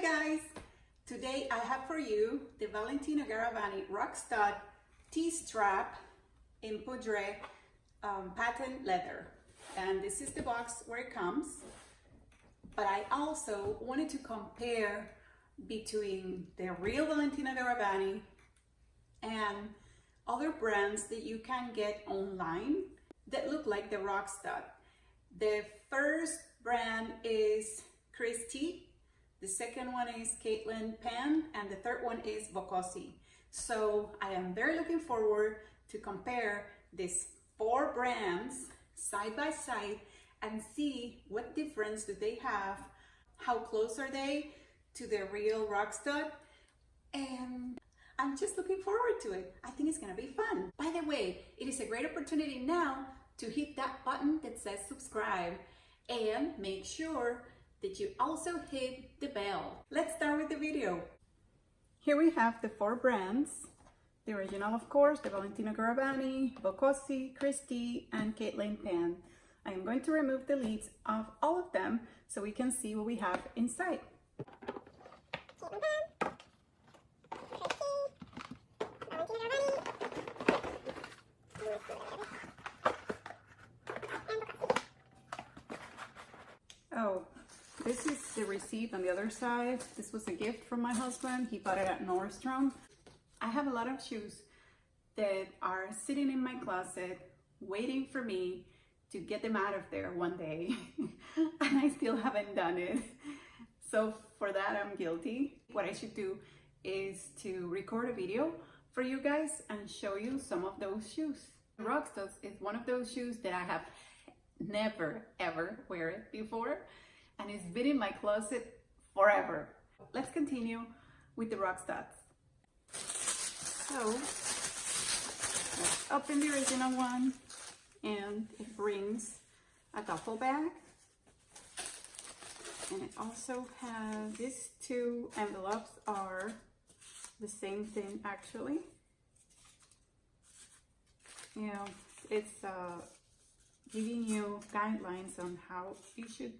guys! Today I have for you the Valentino Garavani Rockstud T-strap in Poudre patent leather. And this is the box where it comes. But I also wanted to compare between the real Valentino Garavani and other brands that you can get online that look like the Rockstud. The first brand is Christie, the second one is Kaitlyn Pan, and the third one is Vocosi. So I am very looking forward to compare these four brands side by side and see what difference do they have, how close are they to the real Rockstud, and I'm just looking forward to it. I think it's gonna be fun. By the way, it is a great opportunity now to hit that button that says subscribe and make sure that you also hit the bell. Let's start with the video. Here we have the four brands. The original, of course, the Valentino Garavani, Vocosi, Christie, and Kaitlyn Pan. I am going to remove the lids of all of them so we can see what we have inside. Oh, this is the receipt on the other side. This was a gift from my husband. He bought it at Nordstrom. I have a lot of shoes that are sitting in my closet waiting for me to get them out of there one day. And I still haven't done it. So for that, I'm guilty. What I should do is to record a video for you guys and show you some of those shoes. Rockstud is one of those shoes that I have never ever wear it before, and it's been in my closet forever. Let's continue with the Rockstuds. So let's open the original one, and it brings a duffel bag, and it also has these two envelopes are the same thing actually. You know, it's giving you guidelines on how you should,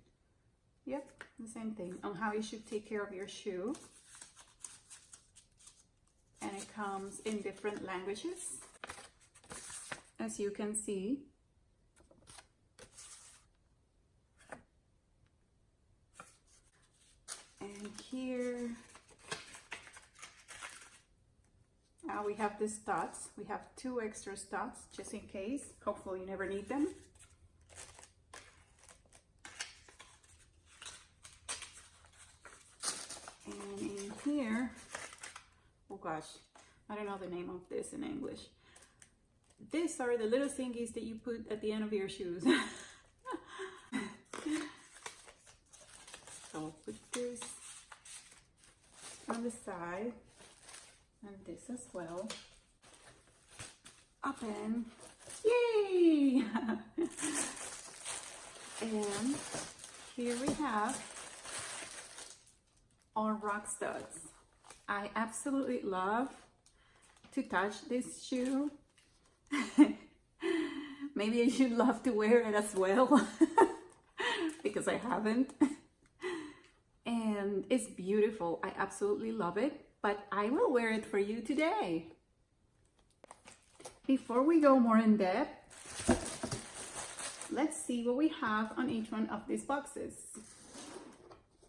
yep, the same thing, on how you should take care of your shoe. And it comes in different languages, as you can see. And here, we have the studs. We have two extra studs just in case. Hopefully you never need them. And in here, oh gosh, I don't know the name of this in English. These are the little thingies that you put at the end of your shoes. So I'll put this on the side, and this as well. Open, yay! And here we have our Rockstuds. I absolutely love to touch this shoe. Maybe I should love to wear it as well because I haven't. And it's beautiful. I absolutely love it, but I will wear it for you today. Before we go more in depth, let's see what we have on each one of these boxes.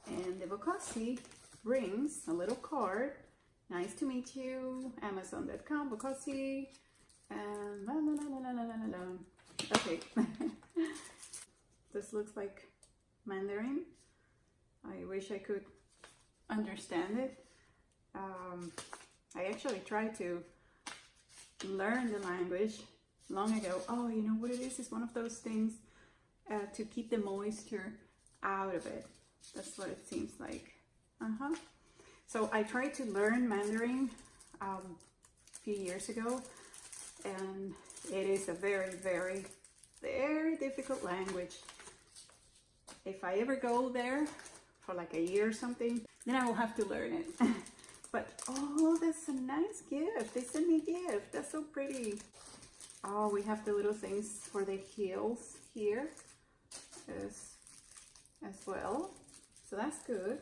And the Vocosi brings a little card. Nice to meet you, Amazon.com, Vocosi, and la la la la la la la la. Okay. This looks like Mandarin. I wish I could understand it. I actually tried to learn the language long ago. Oh, you know what it is? It's one of those things to keep the moisture out of it. That's what it seems like. So I tried to learn Mandarin a few years ago, and it is a very, very, very difficult language. If I ever go there for like a year or something, then I will have to learn it. But oh, that's a nice gift. They sent me a gift. That's so pretty. Oh, we have the little things for the heels here as well. So that's good.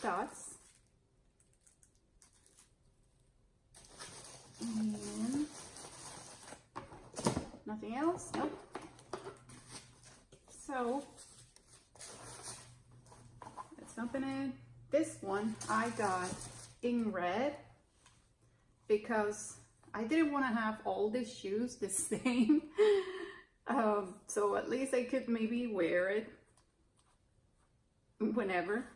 studs. And nothing else? Nope. So let's open it. This one I got in red because I didn't want to have all these shoes the same. So at least I could maybe wear it whenever.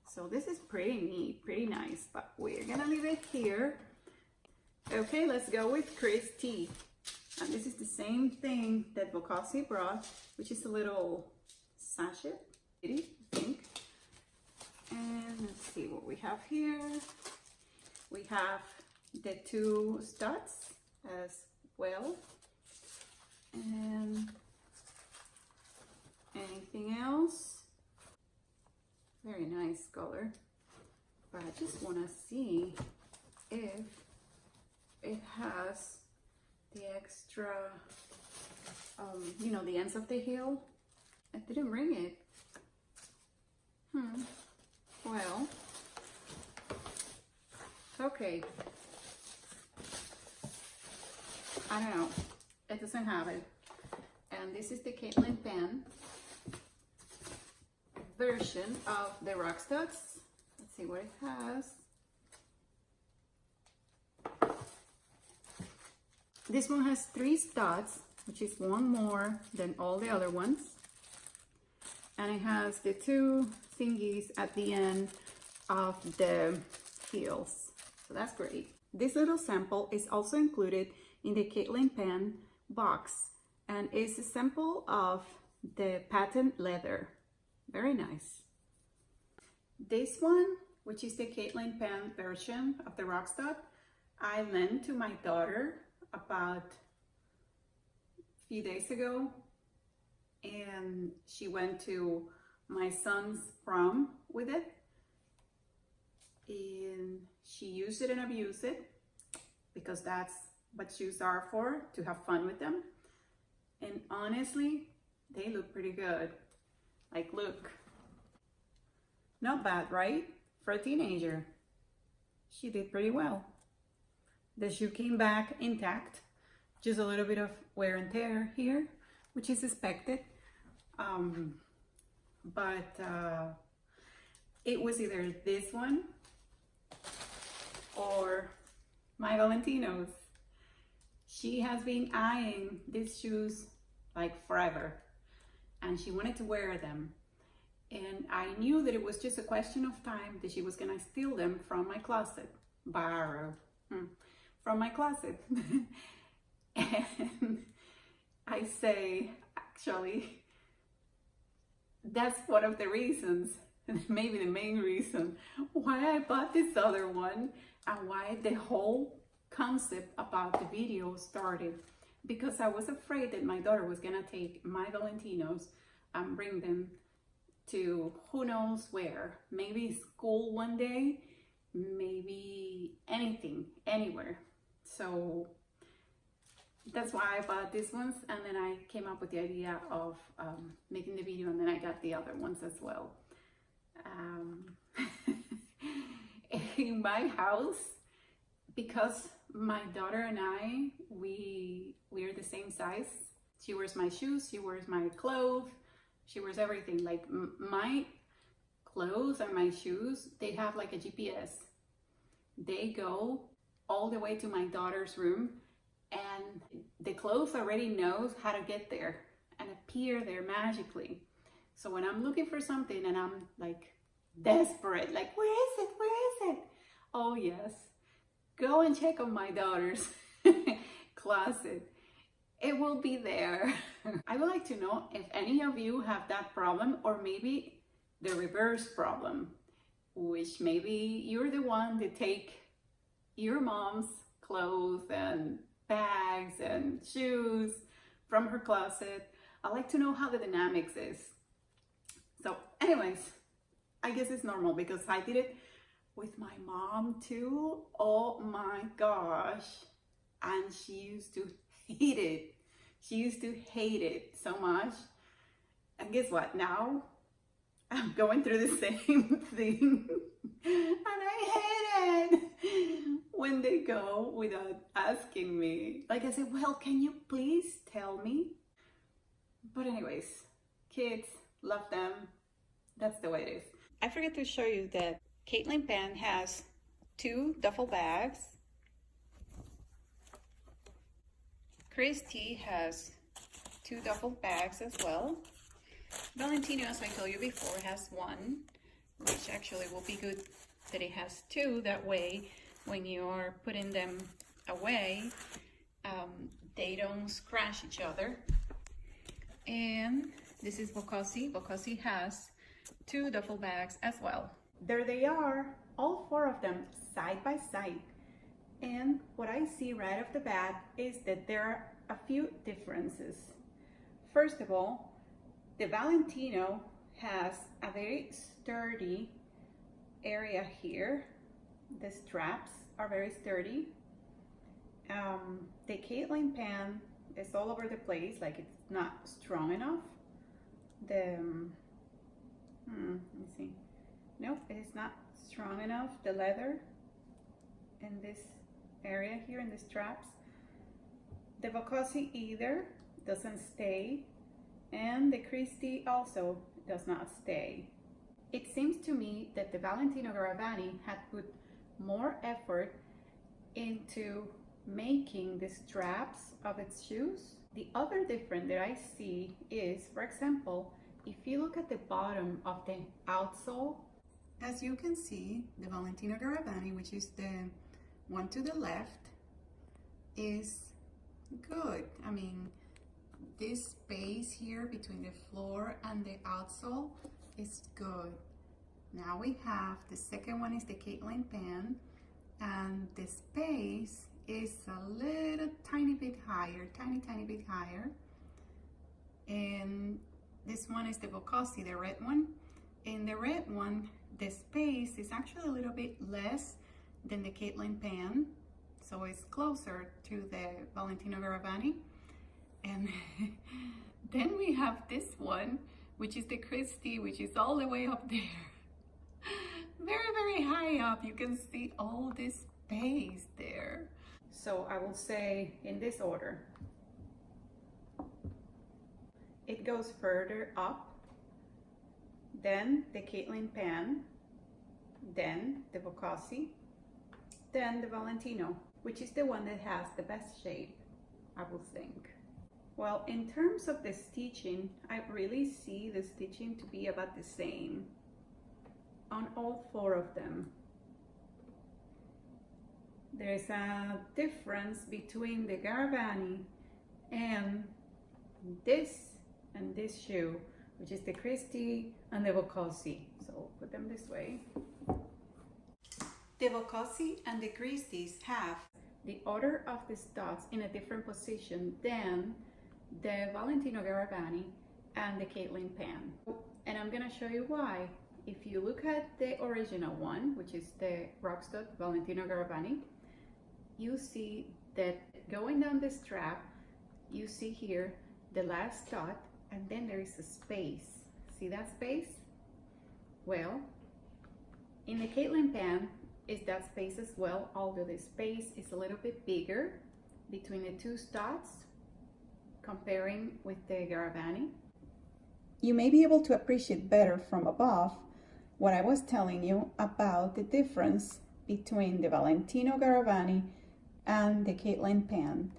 So this is pretty neat, pretty nice, but we're gonna leave it here. Okay, let's go with Chris T. And this is the same thing that Vocosi brought, which is a little sachet, I think. And let's see what we have here. We have the 2 studs as well. And anything else? Very nice color. But I just want to see if it has the extra, you know, the ends of the heel. I didn't ring it. Well, okay. I don't know. It doesn't have it. And this is the Kaitlyn Pan version of the Rockstuds. Let's see what it has. This one has 3 studs, which is 1 more than all the other ones. And it has the 2 thingies at the end of the heels. So that's great. This little sample is also included in the Kaitlyn Pan box, and it's a sample of the patent leather. Very nice. This one, which is the Kaitlyn Pan version of the Rockstud, I lent to my daughter about a few days ago, and she went to my son's prom with it, and she used it and abused it because that's what shoes are for, to have fun with them. And honestly, they look pretty good. Like, look, not bad, right? For a teenager, she did pretty well. The shoe came back intact, just a little bit of wear and tear here, which is expected. But it was either this one or my Valentino's. She has been eyeing these shoes like forever, and she wanted to wear them. And I knew that it was just a question of time that she was gonna steal them from my closet, borrow from my closet. And I say, actually, that's one of the reasons, maybe the main reason, why I bought this other one and why the whole concept about the video started. Because I was afraid that my daughter was gonna take my Valentinos and bring them to who knows where, maybe school one day, maybe anything, anywhere. So that's why I bought these ones, and then I came up with the idea of making the video, and then I got the other ones as well. In my house, because my daughter and I, we're the same size. She wears my shoes, she wears my clothes, she wears everything. Like my clothes and my shoes, they have like a GPS. They go all the way to my daughter's room, and the clothes already knows how to get there and appear there magically. So when I'm looking for something and I'm like desperate, like, where is it? Where is it? Oh yes, go and check on my daughter's closet. It will be there. I would like to know if any of you have that problem, or maybe the reverse problem, which maybe you're the one that take your mom's clothes and bags and shoes from her closet. I'd like to know how the dynamics is. So anyways, I guess it's normal because I did it with my mom too. Oh my gosh. And she used to hate it. She used to hate it so much. And guess what? Now I'm going through the same thing. And I hate it when they go without asking me. Like I said, well, can you please tell me? But anyways, kids, love them. That's the way it is. I forgot to show you that Kaitlyn Pan has 2 duffel bags. Christy has 2 duffel bags as well. Valentino, as I told you before, has 1, which actually will be good that it has 2. That way, when you are putting them away, they don't scratch each other. And this is Vocosi. Vocosi has 2 duffel bags as well. There they are, all 4 of them side by side. And what I see right off the bat is that there are a few differences. First of all, the Valentino has a very sturdy area here. The straps are very sturdy. The Kaitlyn Pan is all over the place, like it's not strong enough. Let me see. Nope, it is not strong enough. The leather in this area here in the straps. The Vocosi either doesn't stay, and the Christy also does not stay. It seems to me that the Valentino Garavani had put more effort into making the straps of its shoes. The other difference that I see is, for example, if you look at the bottom of the outsole, as you can see, the Valentino Garavani, which is the one to the left, is good. I mean, this space here between the floor and the outsole is good. Now we have the second one is the Kaitlyn Pan, and the space is a little tiny bit higher, tiny bit higher. And this one is the Vocosi, the red one. In the red one, the space is actually a little bit less than the Kaitlyn Pan, so it's closer to the Valentino Garavani. And then we have this one, which is the Christy, which is all the way up there. Very high up. You can see all this space there. So I will say in this order. It goes further up, then the Kaitlyn Pan, then the Vocosi, then the Valentino, which is the one that has the best shape, I will think. Well, in terms of the stitching, I really see the stitching to be about the same on all 4 of them. There's a difference between the Garavani and this shoe, which is the Christy and the Vocosi. So we'll put them this way. The Vocosi and the Christies have the order of the studs in a different position than the Valentino Garavani and the Kaitlyn Pan. And I'm gonna show you why. If you look at the original one, which is the Rockstud Valentino Garavani, you see that going down the strap, you see here the last stud, and then there is a space. See that space? Well, in the Kaitlyn Pan is that space as well, although the space is a little bit bigger between the 2 studs comparing with the Garavani. You may be able to appreciate better from above what I was telling you about the difference between the Valentino Garavani and the Kaitlyn Pan.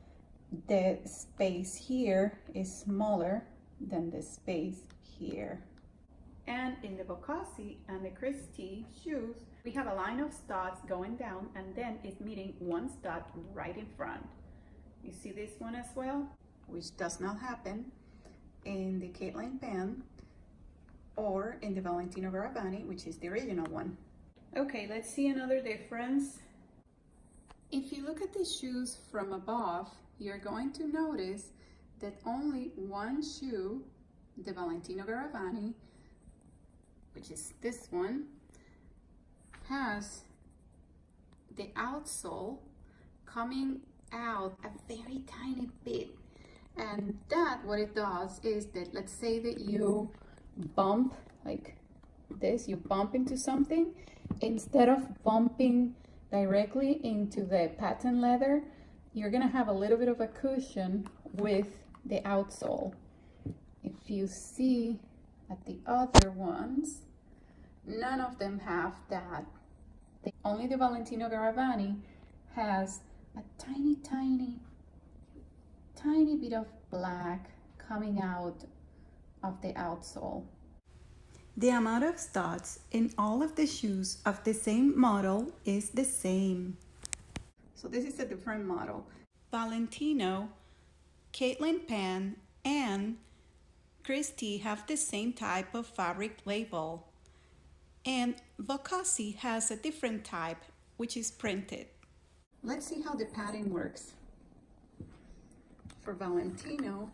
The space here is smaller than the space here. And in the Vocosi and the Christy shoes, we have a line of studs going down, and then it's meeting 1 stud right in front. You see this one as well, which does not happen in the Kaitlyn Pan or in the Valentino Garavani, which is the original one. Okay, let's see another difference. If you look at the shoes from above, you're going to notice that only one shoe, the Valentino Garavani, which is this one, has the outsole coming out a very tiny bit. And that, what it does is that, let's say that you bump like this, you bump into something, instead of bumping directly into the patent leather, you're gonna have a little bit of a cushion with the outsole. If you see at the other ones, none of them have that. Only the Valentino Garavani has a tiny, tiny, tiny bit of black coming out of the outsole. The amount of studs in all of the shoes of the same model is the same. So this is a different model. Valentino, Kaitlyn Pan, and Christie have the same type of fabric label. And Vocosi has a different type, which is printed. Let's see how the padding works. For Valentino,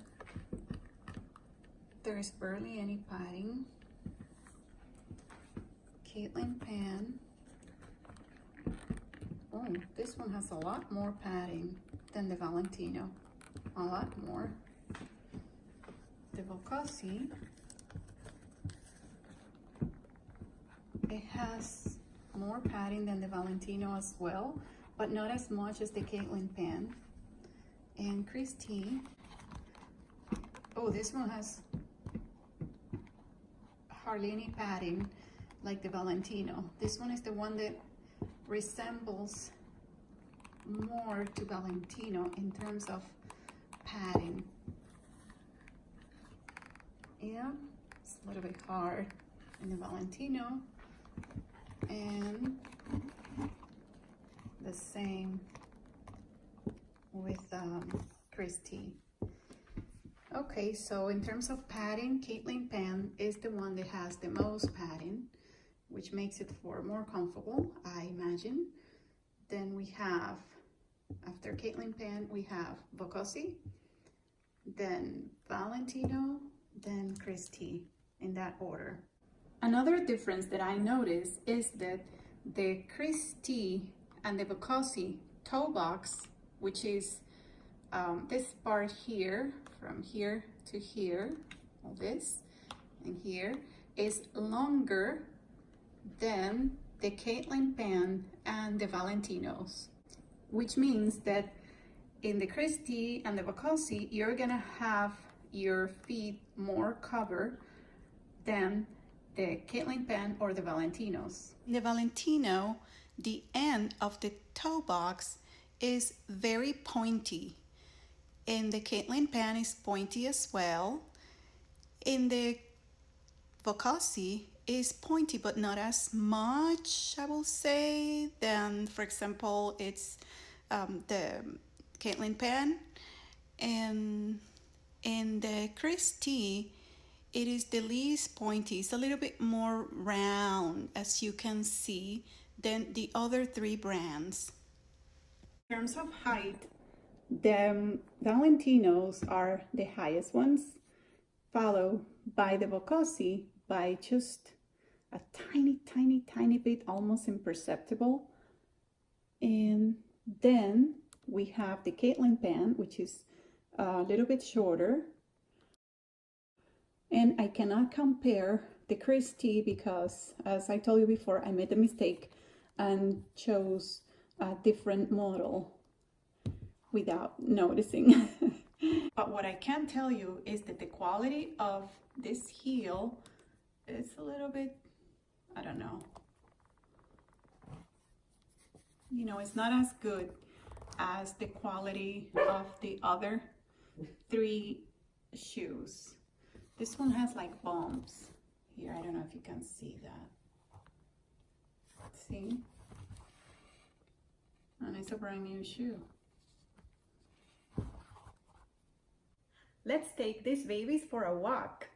there is barely any padding. Kaitlyn Pan. Oh, this one has a lot more padding than the Valentino. A lot more. The Vocosi, it has more padding than the Valentino as well, but not as much as the Kaitlyn Pan. And Christie, oh, this one has hardly any padding like the Valentino. This one is the one that resembles more to Valentino in terms of padding. Yeah, it's a little bit hard in the Valentino, and the same with Christie. Okay, so in terms of padding, Kaitlyn Pan is the one that has the most padding, which makes it for more comfortable, I imagine. Then we have, after Kaitlyn Pan, we have Vocosi, then Valentino, then Christie, in that order. Another difference that I noticed is that the Christie and the Vocosi toe box, which is this part here, from here to here, all this, and here, is longer than the Kaitlyn Pan and the Valentinos, which means that in the Christie and the Vocosi, you're gonna have your feet more covered than the Kaitlyn Pan or the Valentinos. In the Valentino, the end of the toe box is very pointy. In the Kaitlyn Pan is pointy as well. In the Vocosi is pointy, but not as much, I will say, than, for example, it's the Kaitlyn Pan. And in the Christie, it is the least pointy. It's a little bit more round, as you can see, than the other three brands. In terms of height, the Valentinos are the highest ones, followed by the Vocosi by just a tiny, tiny, tiny bit, almost imperceptible. And then we have the Kaitlyn Pan, which is a little bit shorter. And I cannot compare the Christie because, as I told you before, I made a mistake and chose a different model without noticing. But what I can tell you is that the quality of this heel is a little bit, I don't know, you know, it's not as good as the quality of the other three shoes. This one has like bumps here. I don't know if you can see that. See? And it's a brand new shoe. Let's take these babies for a walk.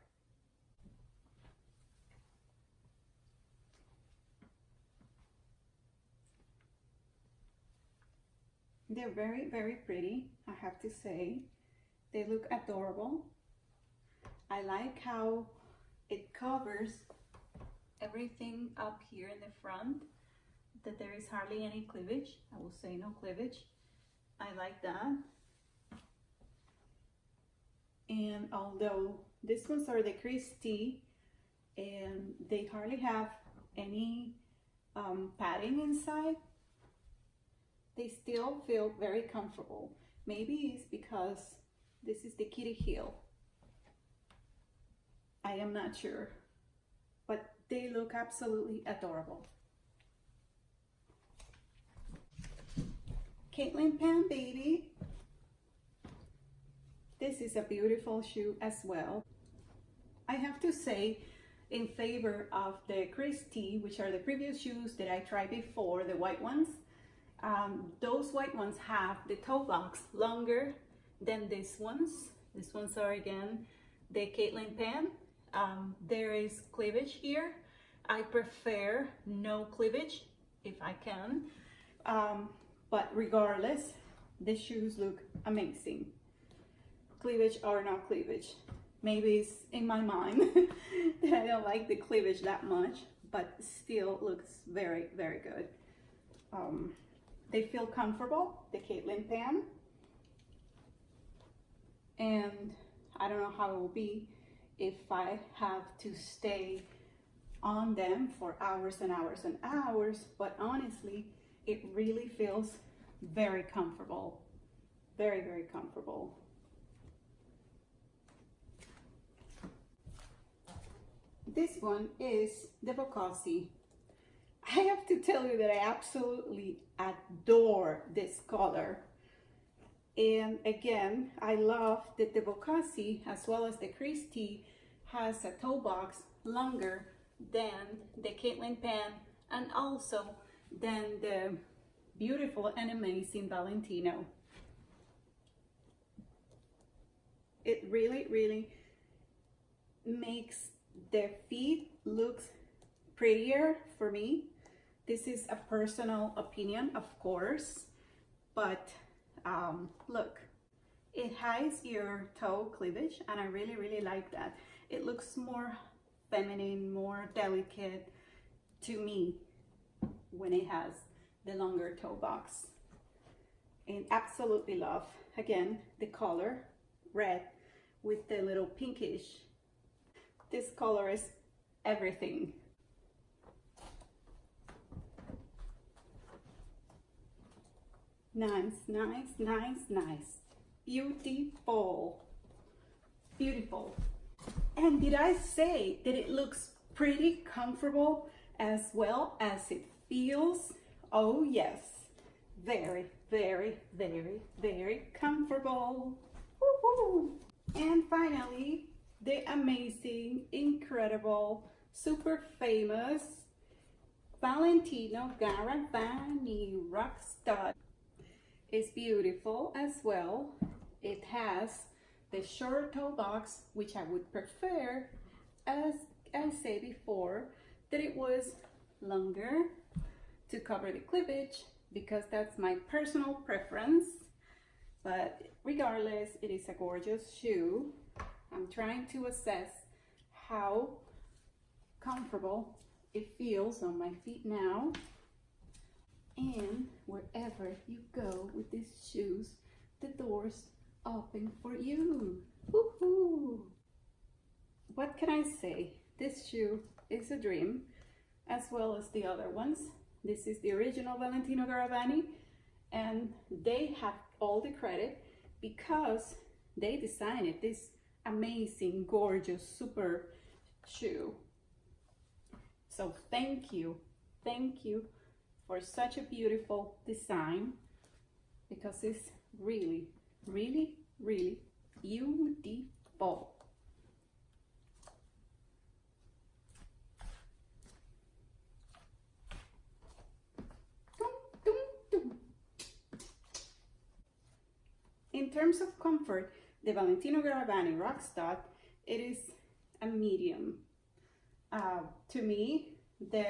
They're very, very pretty, I have to say. They look adorable. I like how it covers everything up here in the front, that there is hardly any cleavage. I will say no cleavage. I like that. And although these ones are the Christie, and they hardly have any padding inside. They still feel very comfortable. Maybe it's because this is the kitty heel. I am not sure, but they look absolutely adorable. Kaitlyn Pan Baby. This is a beautiful shoe as well. I have to say, in favor of the Christie, which are the previous shoes that I tried before, the white ones, those white ones have the toe box longer than these ones. These ones are again the Kaitlyn Pan. There is cleavage here. I prefer no cleavage if I can, but regardless, the shoes look amazing. Cleavage or no cleavage. Maybe it's in my mind that I don't like the cleavage that much, but still looks very, very good. They feel comfortable, the Kaitlyn Pan. And I don't know how it will be if I have to stay on them for hours and hours and hours, but honestly, it really feels very comfortable. Very, very comfortable. This one is the Vocosi. I have to tell you that I absolutely adore this color. And again, I love that the Vocosi, as well as the Christie, has a toe box longer than the Kaitlyn Pan and also than the beautiful and amazing Valentino. It really, really makes the feet looks prettier for me. This is a personal opinion, of course, but look, it hides your toe cleavage, and I really, really like that. It looks more feminine, more delicate to me when it has the longer toe box. And absolutely love, again, the color red with the little pinkish. This color is everything. Nice, nice, nice, nice. Beautiful. Beautiful. And did I say that it looks pretty comfortable as well as it feels? Oh yes. Very, very, very, very comfortable. Woohoo! And finally, the amazing, incredible, super famous Valentino Garavani Rockstud. It's beautiful as well. It has the short toe box, which I would prefer, as I said before, that it was longer to cover the cleavage, because that's my personal preference. But regardless, it is a gorgeous shoe. I'm trying to assess how comfortable it feels on my feet now. And wherever you go with these shoes, the doors open for you. Woohoo! What can I say? This shoe is a dream, as well as the other ones. This is the original Valentino Garavani, and they have all the credit because they designed this amazing, gorgeous, super shoe. So thank you for such a beautiful design, because it's really, really, really beautiful. In terms of comfort, the Valentino Garavani Rockstud, it is a medium. To me, the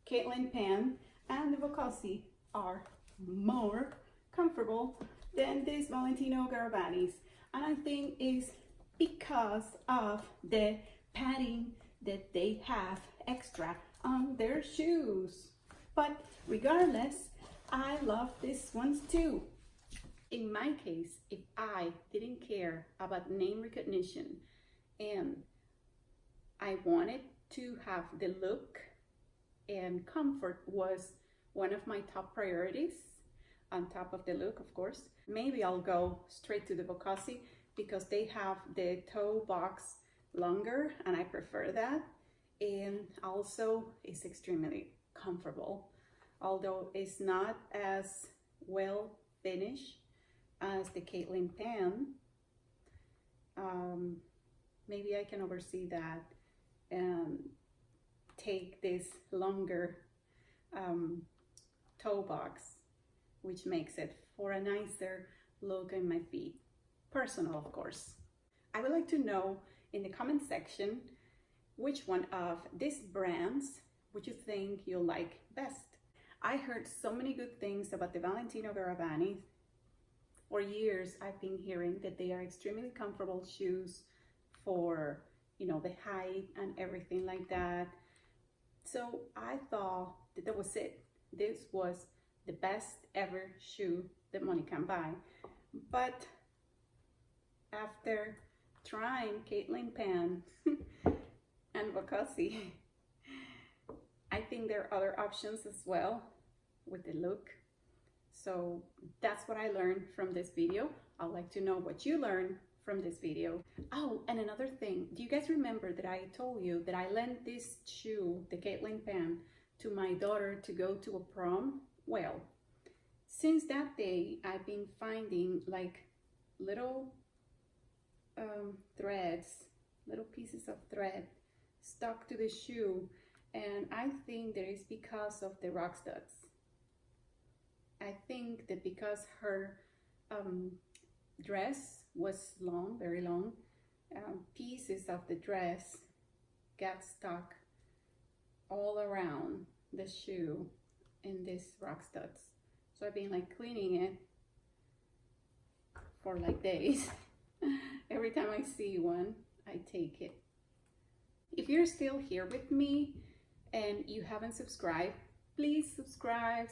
Kaitlyn Pan and the Vocosi are more comfortable than these Valentino Garavanis, and I think it's because of the padding that they have extra on their shoes. But regardless, I love these ones too. In my case, if I didn't care about name recognition and I wanted to have the look, and comfort was one of my top priorities, on top of the look, of course. Maybe I'll go straight to the Vocosi because they have the toe box longer and I prefer that. And also it's extremely comfortable, although it's not as well finished as the Kaitlyn Pan. Maybe I can oversee that and take this longer toe box, which makes it for a nicer look in my feet. Personal, of course. I would like to know in the comment section which one of these brands would you think you'll like best. I heard so many good things about the Valentino Garavani. For years I've been hearing that they are extremely comfortable shoes for, you know, the height and everything like that. So I thought that was it. This was the best ever shoe that money can buy. But after trying Kaitlyn Pan and Vocosi, I think there are other options as well with the look. So that's what I learned from this video. I'd like to know what you learned from this video. Oh, and another thing, do you guys remember that I told you that I lent this shoe, the Kaitlyn Pan, to my daughter to go to a prom? Well, since that day, I've been finding like little threads, little pieces of thread stuck to the shoe, and I think that is because of the Rockstuds. I think that because her dress was long, very long, pieces of the dress got stuck all around the shoe in this Rockstuds. So I've been like cleaning it for like days. Every time I see one, I take it. If you're still here with me and you haven't subscribed, please subscribe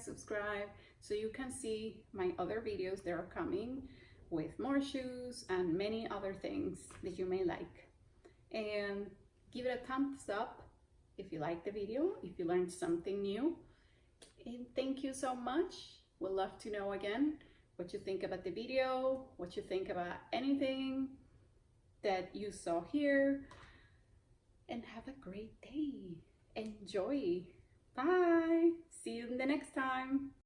so you can see my other videos that are coming with more shoes and many other things that you may like. And give it a thumbs up if you like the video, if you learned something new. And thank you so much. We'd love to know again what you think about the video, what you think about anything that you saw here. And have a great day. Enjoy. Bye. See you in the next time.